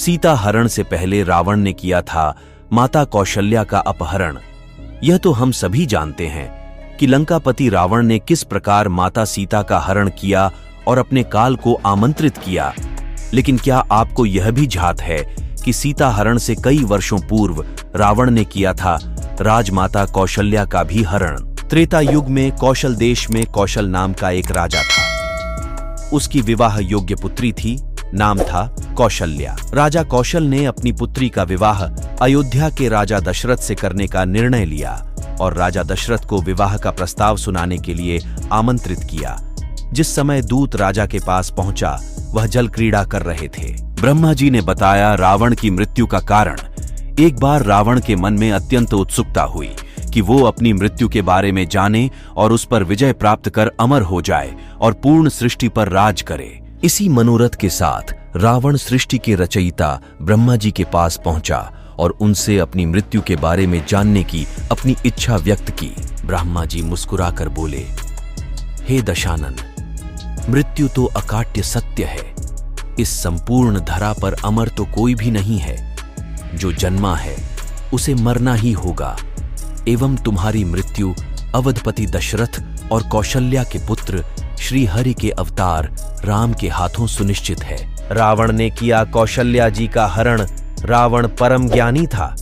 सीता हरण से पहले रावण ने किया था माता कौशल्या का अपहरण। यह तो हम सभी जानते हैं कि लंकापति रावण ने किस प्रकार माता सीता का हरण किया और अपने काल को आमंत्रित किया। लेकिन क्या आपको यह भी झात है कि सीता हरण से कई वर्षों पूर्व रावण ने किया था राजमाता कौशल्या का भी हरण। त्रेता युग में कौशल देश में कौशल नाम का एक राजा था। उसकी विवाह योग्य पुत्री थी, नाम था कौशल्या। राजा कौशल ने अपनी पुत्री का विवाह अयोध्या के राजा दशरथ से करने का निर्णय लिया और राजा दशरथ को विवाह का प्रस्ताव सुनाने के लिए आमंत्रित किया। जिस समय दूत राजा के पास पहुंचा, वह जल क्रीड़ा कर रहे थे। ब्रह्मा जी ने बताया रावण की मृत्यु का कारण। एक बार रावण के मन में अत्यंत उत्सुकता हुई कि वो अपनी मृत्यु के बारे में जाने और उस पर विजय प्राप्त कर अमर हो जाए और पूर्ण सृष्टि पर राज करे। इसी मनोरथ के साथ रावण सृष्टि के रचयिता ब्रह्मा जी के पास पहुंचा और उनसे अपनी मृत्यु के बारे में जानने की अपनी इच्छा व्यक्त की। ब्रह्मा जी मुस्कुराकर बोले, हे दशानन, मृत्यु तो अकाट्य सत्य है। इस संपूर्ण धरा पर अमर तो कोई भी नहीं है। जो जन्मा है उसे मरना ही होगा। एवं तुम्हारी मृत्यु अवधपति दशरथ और कौशल्या के पुत्र श्री हरि के अवतार राम के हाथों सुनिश्चित है। रावण ने किया कौशल्या जी का हरण। रावण परम ज्ञानी था।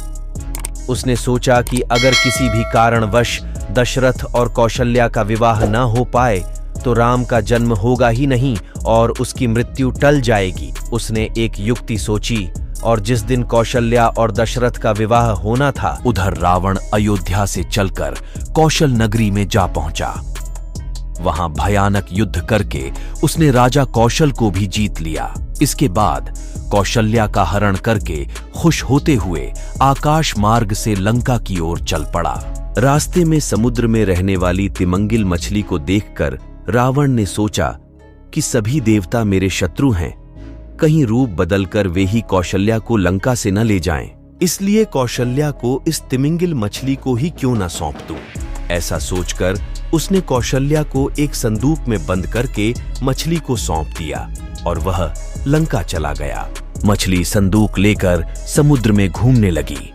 उसने सोचा कि अगर किसी भी कारणवश दशरथ और कौशल्या का विवाह न हो पाए तो राम का जन्म होगा ही नहीं और उसकी मृत्यु टल जाएगी। उसने एक युक्ति सोची और जिस दिन कौशल्या और दशरथ का विवाह होना था, उधर रावण अयोध्या से चलकर कौशल नगरी में जा पहुंचा। वहां भयानक युद्ध करके उसने राजा कौशल को भी जीत लिया। इसके बाद कौशल्या का हरण करके खुश होते हुए आकाश मार्ग से लंका की ओर चल पड़ा। रास्ते में समुद्र में रहने वाली तिमिंगिल मछली को देखकर रावण ने सोचा कि सभी देवता मेरे शत्रु हैं, कहीं रूप बदलकर वे ही कौशल्या को लंका से न ले जाएं। इसलिए कौशल्या को इस तिमिंगिल मछली को ही क्यों न सौंप दूं। ऐसा सोचकर उसने कौशल्या को एक संदूक में बंद करके मछली को सौंप दिया और वह लंका चला गया। मछली संदूक लेकर समुद्र में घूमने लगी।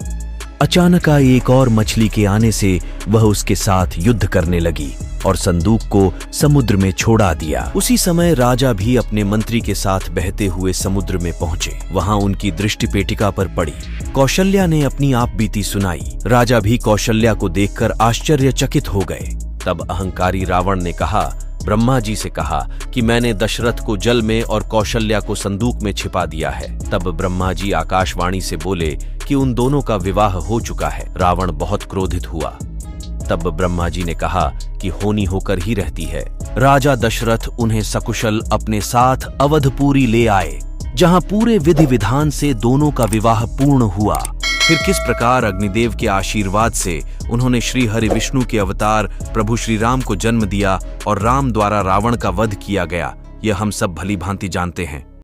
अचानक एक और मछली के आने से वह उसके साथ युद्ध करने लगी और संदूक को समुद्र में छोड़ा दिया। उसी समय राजा भी अपने मंत्री के साथ बहते हुए समुद्र में पहुंचे। वहां उनकी दृष्टि पेटिका पर पड़ी। कौशल्या ने अपनी आप बीती सुनाई। राजा भी कौशल्या को देखकर आश्चर्यचकित हो गए। तब अहंकारी रावण ने कहा, ब्रह्मा जी से कहा कि मैंने दशरथ को जल में और कौशल्या को संदूक में छिपा दिया है। तब ब्रह्मा जी आकाशवाणी से बोले कि उन दोनों का विवाह हो चुका है। रावण बहुत क्रोधित हुआ। तब ब्रह्मा जी ने कहा कि होनी होकर ही रहती है। राजा दशरथ उन्हें सकुशल अपने साथ अवधपुरी ले आए, जहां पूरे विधि विधान से दोनों का विवाह पूर्ण हुआ। फिर किस प्रकार अग्निदेव के आशीर्वाद से उन्होंने श्री हरि विष्णु के अवतार प्रभु श्री राम को जन्म दिया और राम द्वारा रावण का वध किया गया, यह हम सब भली भांति जानते हैं।